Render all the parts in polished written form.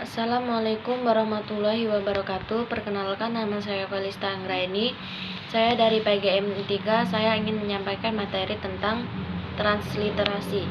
Assalamualaikum warahmatullahi wabarakatuh. Perkenalkan, nama saya Kalista Anggraini. Saya dari PGM 3. Saya ingin menyampaikan materi tentang transliterasi.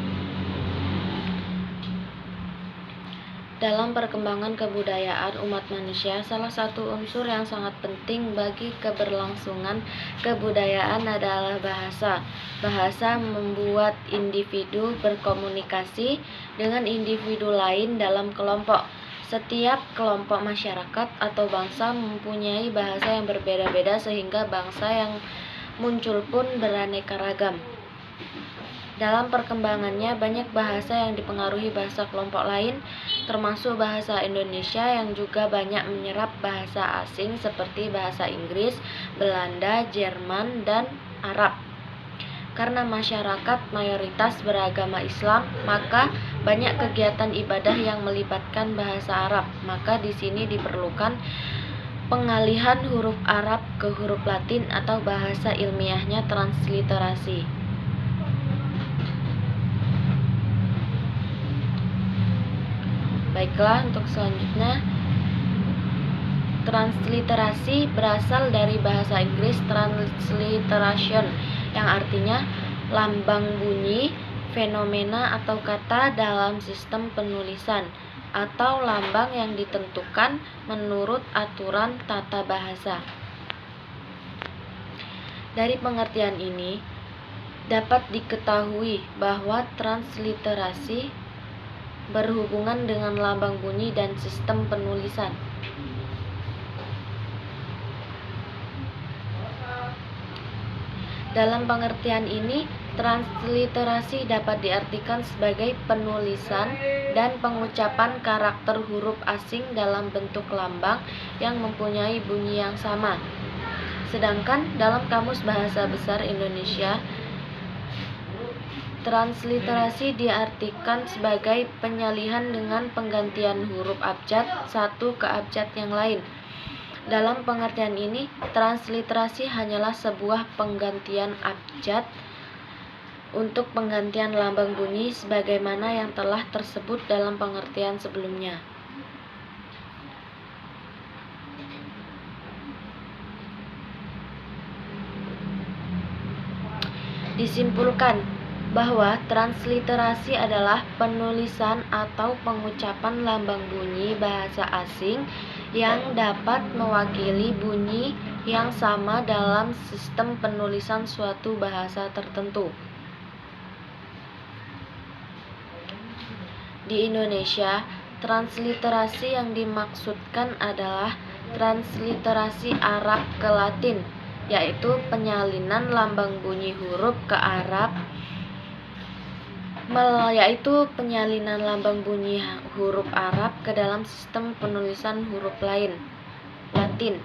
Dalam perkembangan kebudayaan umat manusia, salah satu unsur yang sangat penting bagi keberlangsungan kebudayaan adalah bahasa. Bahasa membuat individu berkomunikasi dengan individu lain dalam kelompok. Setiap kelompok masyarakat atau bangsa mempunyai bahasa yang berbeda-beda, sehingga bangsa yang muncul pun beraneka ragam. Dalam perkembangannya, banyak bahasa yang dipengaruhi bahasa kelompok lain, termasuk bahasa Indonesia yang juga banyak menyerap bahasa asing seperti bahasa Inggris, Belanda, Jerman, dan Arab. Karena masyarakat mayoritas beragama Islam, maka banyak kegiatan ibadah yang melibatkan bahasa Arab. Maka di sini diperlukan pengalihan huruf Arab ke huruf Latin atau bahasa ilmiahnya transliterasi. Baiklah, untuk selanjutnya, transliterasi berasal dari bahasa Inggris transliteration, yang artinya lambang bunyi, fenomena atau kata dalam sistem penulisan, atau lambang yang ditentukan menurut aturan tata bahasa. Dari pengertian ini, dapat diketahui bahwa transliterasi berhubungan dengan lambang bunyi dan sistem penulisan. Dalam pengertian ini, transliterasi dapat diartikan sebagai penulisan dan pengucapan karakter huruf asing dalam bentuk lambang yang mempunyai bunyi yang sama. Sedangkan dalam Kamus Bahasa Besar Indonesia, transliterasi diartikan sebagai penyalihan dengan penggantian huruf abjad satu ke abjad yang lain. Dalam pengertian ini, transliterasi hanyalah sebuah penggantian abjad untuk penggantian lambang bunyi sebagaimana yang telah tersebut dalam pengertian sebelumnya. Disimpulkan bahwa transliterasi adalah penulisan atau pengucapan lambang bunyi bahasa asing yang dapat mewakili bunyi yang sama dalam sistem penulisan suatu bahasa tertentu. Di Indonesia, transliterasi yang dimaksudkan adalah transliterasi Arab ke Latin, yaitu penyalinan lambang bunyi huruf ke Arab, yaitu penyalinan lambang bunyi huruf Arab ke dalam sistem penulisan huruf lain, Latin.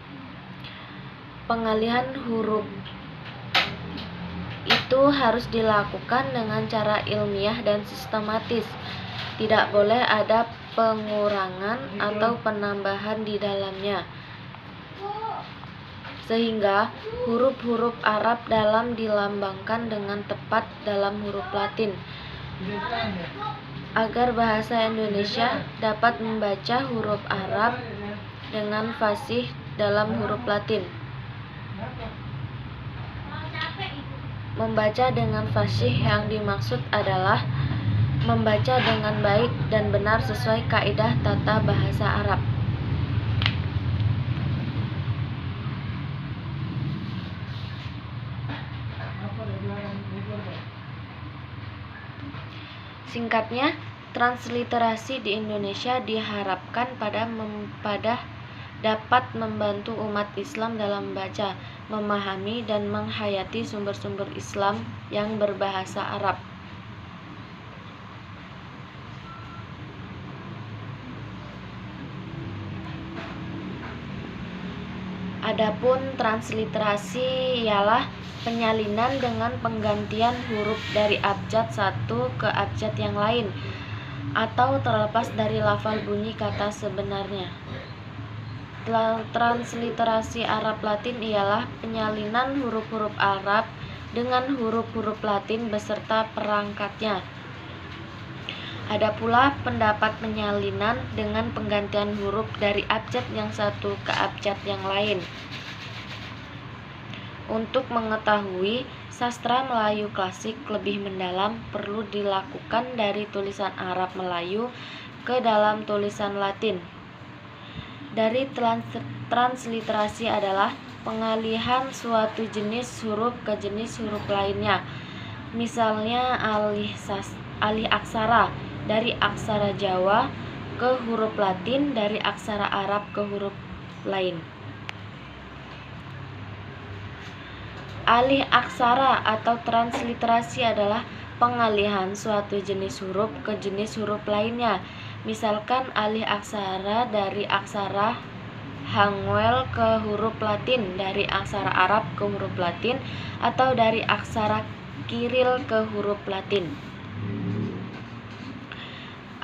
Pengalihan huruf itu harus dilakukan dengan cara ilmiah dan sistematis. Tidak boleh ada pengurangan atau penambahan di dalamnya, sehingga huruf-huruf Arab dalam dilambangkan dengan tepat dalam huruf Latin, agar bahasa Indonesia dapat membaca huruf Arab dengan fasih dalam huruf Latin. Membaca dengan fasih yang dimaksud adalah membaca dengan baik dan benar sesuai kaidah tata bahasa Arab. Singkatnya, transliterasi di Indonesia diharapkan dapat membantu umat Islam dalam membaca, memahami, dan menghayati sumber-sumber Islam yang berbahasa Arab. Adapun transliterasi ialah penyalinan dengan penggantian huruf dari abjad satu ke abjad yang lain, atau terlepas dari lafal bunyi kata sebenarnya. Transliterasi Arab Latin ialah penyalinan huruf-huruf Arab dengan huruf-huruf Latin beserta perangkatnya. Ada pula pendapat penyalinan dengan penggantian huruf dari abjad yang satu ke abjad yang lain. Untuk mengetahui sastra Melayu klasik lebih mendalam, perlu dilakukan dari tulisan Arab Melayu ke dalam tulisan Latin. Dari transliterasi adalah pengalihan suatu jenis huruf ke jenis huruf lainnya. Misalnya alih aksara dari aksara Jawa ke huruf Latin, dari aksara Arab ke huruf lain. Alih aksara atau transliterasi adalah pengalihan suatu jenis huruf ke jenis huruf lainnya. Misalkan alih aksara dari aksara Hangul ke huruf Latin, dari aksara Arab ke huruf Latin, atau dari aksara Kiril ke huruf Latin.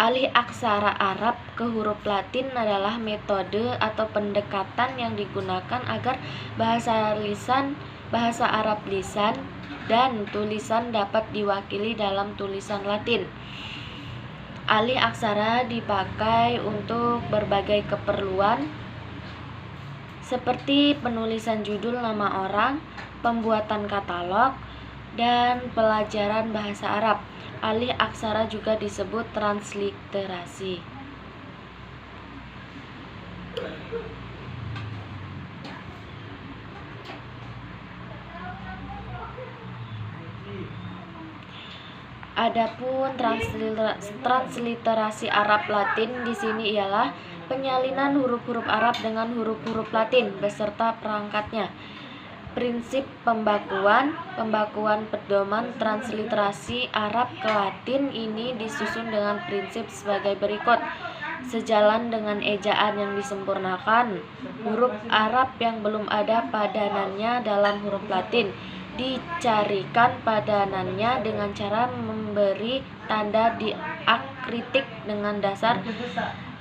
Alih aksara Arab ke huruf Latin adalah metode atau pendekatan yang digunakan agar bahasa Arab lisan dan tulisan dapat diwakili dalam tulisan Latin. Alih aksara dipakai untuk berbagai keperluan seperti penulisan judul nama orang, pembuatan katalog, dan pelajaran bahasa Arab. Alih aksara juga disebut transliterasi. Adapun transliterasi Arab Latin di sini ialah penyalinan huruf-huruf Arab dengan huruf-huruf Latin beserta perangkatnya. Prinsip pembakuan pedoman transliterasi Arab ke Latin ini disusun dengan prinsip sebagai berikut. Sejalan dengan ejaan yang disempurnakan, huruf Arab yang belum ada padanannya dalam huruf Latin dicarikan padanannya dengan cara memberi tanda diakritik dengan dasar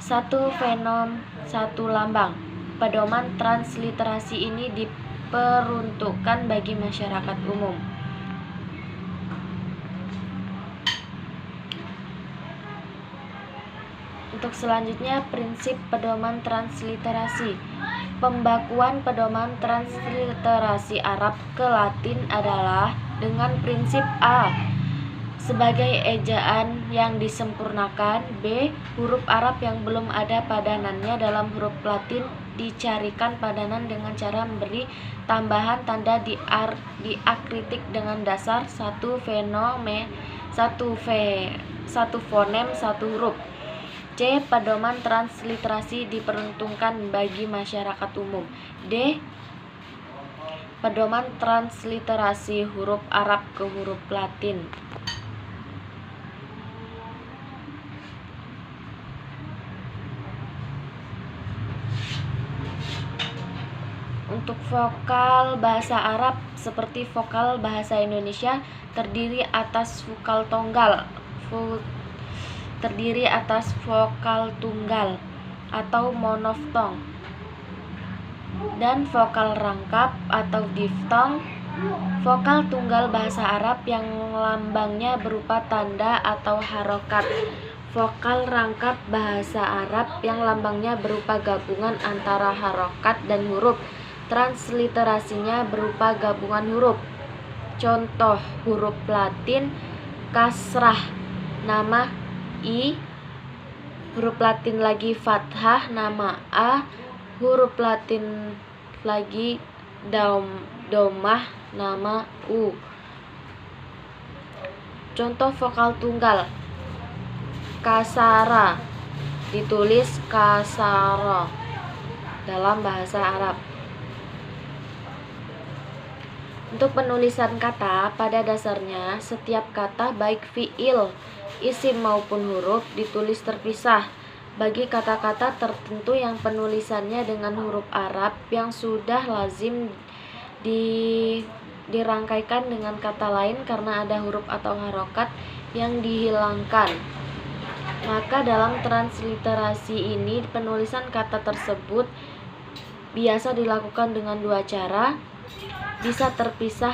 satu fenom satu lambang. Pedoman transliterasi ini diperuntukkan bagi masyarakat umum. Untuk selanjutnya, prinsip pedoman transliterasi. Pembakuan pedoman transliterasi Arab ke Latin adalah dengan prinsip A. Sebagai ejaan yang disempurnakan. B. Huruf Arab yang belum ada padanannya dalam huruf Latin dicarikan padanan dengan cara memberi tambahan tanda diakritik dengan dasar satu fonem satu huruf. C. Pedoman transliterasi diperuntukkan bagi masyarakat umum. D. Pedoman transliterasi huruf Arab ke huruf Latin. Untuk vokal bahasa Arab seperti vokal bahasa Indonesia terdiri atas vokal tunggal atau monoftong dan vokal rangkap atau diftong. Vokal tunggal bahasa Arab yang lambangnya berupa tanda atau harokat. Vokal rangkap bahasa Arab yang lambangnya berupa gabungan antara harokat dan huruf. Transliterasinya berupa gabungan huruf. Contoh huruf Latin kasrah nama I, huruf Latin lagi fathah nama A, huruf Latin lagi domah nama U. Contoh vokal tunggal kasara ditulis kasaro dalam bahasa Arab. Untuk penulisan kata, pada dasarnya setiap kata baik fiil, isim maupun huruf ditulis terpisah. Bagi kata-kata tertentu yang penulisannya dengan huruf Arab yang sudah lazim dirangkaikan dengan kata lain karena ada huruf atau harokat yang dihilangkan, maka dalam transliterasi ini penulisan kata tersebut biasa dilakukan dengan dua cara, bisa terpisah